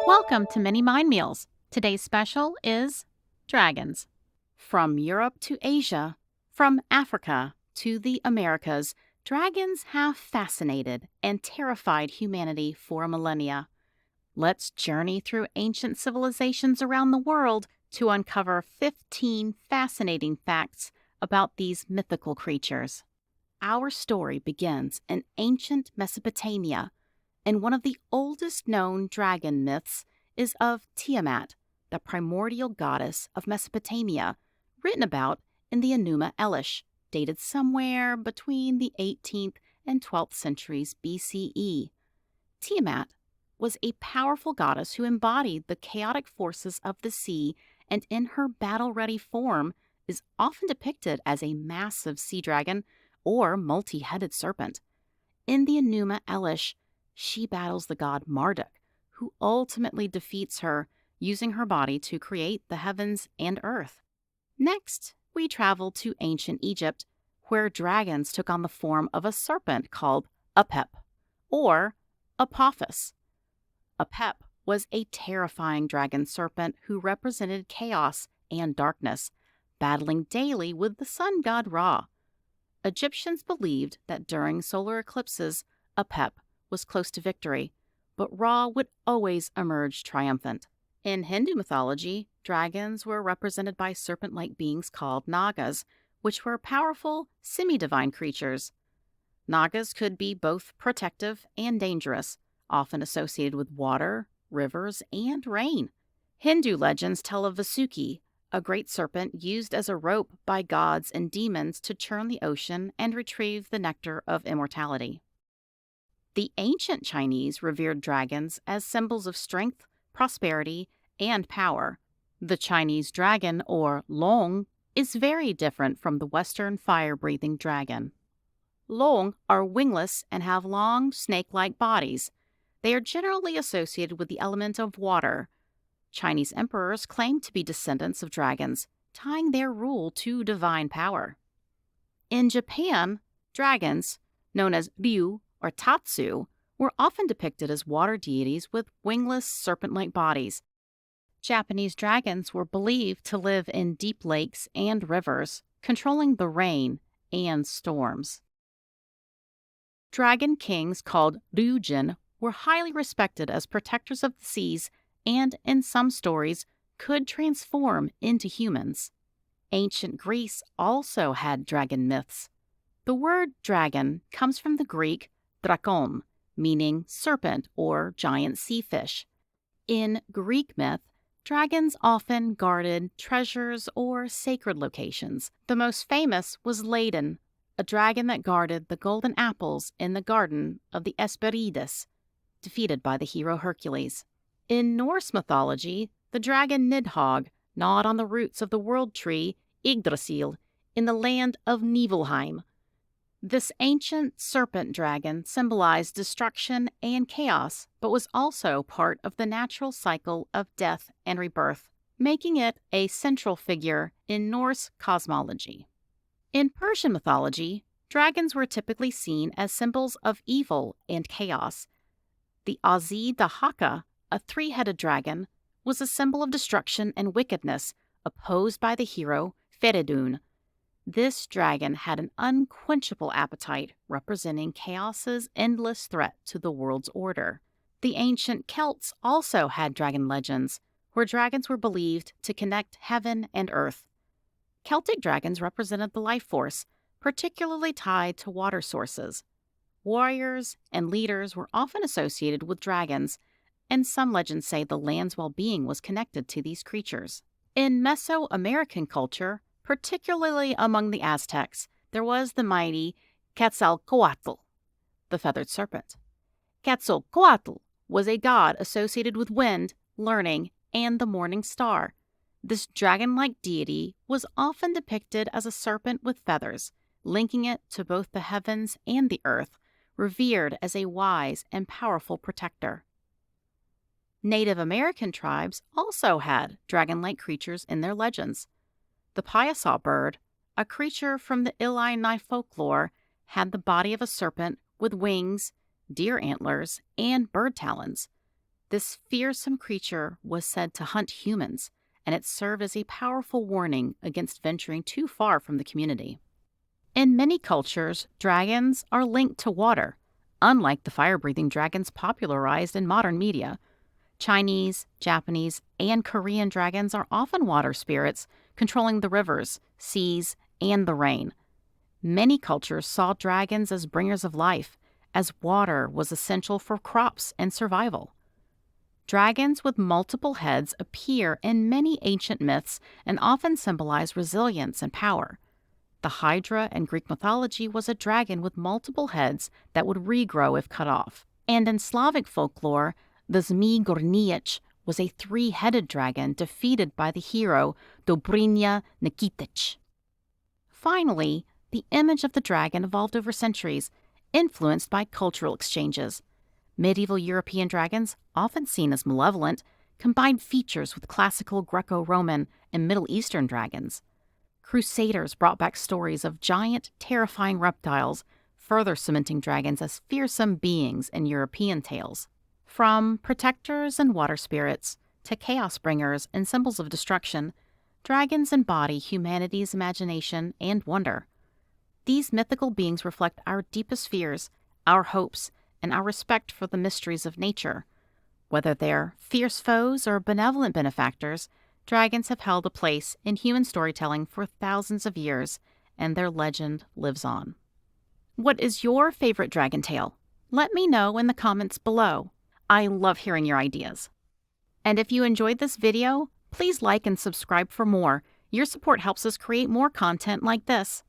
Welcome to Mini Mind Meals. Today's special is dragons. From Europe to Asia, from Africa to the Americas, dragons have fascinated and terrified humanity for millennia. Let's journey through ancient civilizations around the world to uncover 15 fascinating facts about these mythical creatures. Our story begins in ancient Mesopotamia, and one of the oldest known dragon myths is of Tiamat, the primordial goddess of Mesopotamia, written about in the Enuma Elish, dated somewhere between the 18th and 12th centuries BCE. Tiamat was a powerful goddess who embodied the chaotic forces of the sea, and in her battle-ready form is often depicted as a massive sea dragon or multi-headed serpent. In the Enuma Elish, she battles the god Marduk, who ultimately defeats her, using her body to create the heavens and earth. Next, we travel to ancient Egypt, where dragons took on the form of a serpent called Apep, or Apophis. Apep was a terrifying dragon serpent who represented chaos and darkness, battling daily with the sun god Ra. Egyptians believed that during solar eclipses, Apep was close to victory, but Ra would always emerge triumphant. In Hindu mythology, dragons were represented by serpent-like beings called Nagas, which were powerful, semi-divine creatures. Nagas could be both protective and dangerous, often associated with water, rivers, and rain. Hindu legends tell of Vasuki, a great serpent used as a rope by gods and demons to churn the ocean and retrieve the nectar of immortality. The ancient Chinese revered dragons as symbols of strength, prosperity, and power. The Chinese dragon, or long, is very different from the Western fire-breathing dragon. Long are wingless and have long, snake-like bodies. They are generally associated with the element of water. Chinese emperors claim to be descendants of dragons, tying their rule to divine power. In Japan, dragons, known as ryu or tatsu, were often depicted as water deities with wingless, serpent-like bodies. Japanese dragons were believed to live in deep lakes and rivers, controlling the rain and storms. Dragon kings called ryujin were highly respected as protectors of the seas and, in some stories, could transform into humans. Ancient Greece also had dragon myths. The word dragon comes from the Greek drakon, meaning serpent or giant sea fish. In Greek myth, dragons often guarded treasures or sacred locations. The most famous was Ladon, a dragon that guarded the golden apples in the garden of the Hesperides, defeated by the hero Hercules. In Norse mythology, the dragon Nidhogg gnawed on the roots of the world tree Yggdrasil in the land of Niflheim. This ancient serpent dragon symbolized destruction and chaos, but was also part of the natural cycle of death and rebirth, making it a central figure in Norse cosmology. In Persian mythology, dragons were typically seen as symbols of evil and chaos. The Azzi-Dahaka, a three-headed dragon, was a symbol of destruction and wickedness, opposed by the hero Feridun. This dragon had an unquenchable appetite, representing chaos's endless threat to the world's order. The ancient Celts also had dragon legends, where dragons were believed to connect heaven and earth. Celtic dragons represented the life force, particularly tied to water sources. Warriors and leaders were often associated with dragons, and some legends say the land's well-being was connected to these creatures. In Mesoamerican culture, particularly among the Aztecs, there was the mighty Quetzalcoatl, the feathered serpent. Quetzalcoatl was a god associated with wind, learning, and the morning star. This dragon-like deity was often depicted as a serpent with feathers, linking it to both the heavens and the earth, revered as a wise and powerful protector. Native American tribes also had dragon-like creatures in their legends. The Piasa bird, a creature from the Illini folklore, had the body of a serpent with wings, deer antlers, and bird talons. This fearsome creature was said to hunt humans, and it served as a powerful warning against venturing too far from the community. In many cultures, dragons are linked to water, unlike the fire-breathing dragons popularized in modern media. Chinese, Japanese, and Korean dragons are often water spirits, controlling the rivers, seas, and the rain. Many cultures saw dragons as bringers of life, as water was essential for crops and survival. Dragons with multiple heads appear in many ancient myths and often symbolize resilience and power. The Hydra in Greek mythology was a dragon with multiple heads that would regrow if cut off. And in Slavic folklore, the Zmi Gorniech was a three-headed dragon defeated by the hero Dobrynya Nikitich. Finally, the image of the dragon evolved over centuries, influenced by cultural exchanges. Medieval European dragons, often seen as malevolent, combined features with classical Greco-Roman and Middle Eastern dragons. Crusaders brought back stories of giant, terrifying reptiles, further cementing dragons as fearsome beings in European tales. From protectors and water spirits to chaos bringers and symbols of destruction, dragons embody humanity's imagination and wonder. These mythical beings reflect our deepest fears, our hopes, and our respect for the mysteries of nature. Whether they're fierce foes or benevolent benefactors, dragons have held a place in human storytelling for thousands of years, and their legend lives on. What is your favorite dragon tale? Let me know in the comments below. I love hearing your ideas. And if you enjoyed this video, please like and subscribe for more. Your support helps us create more content like this.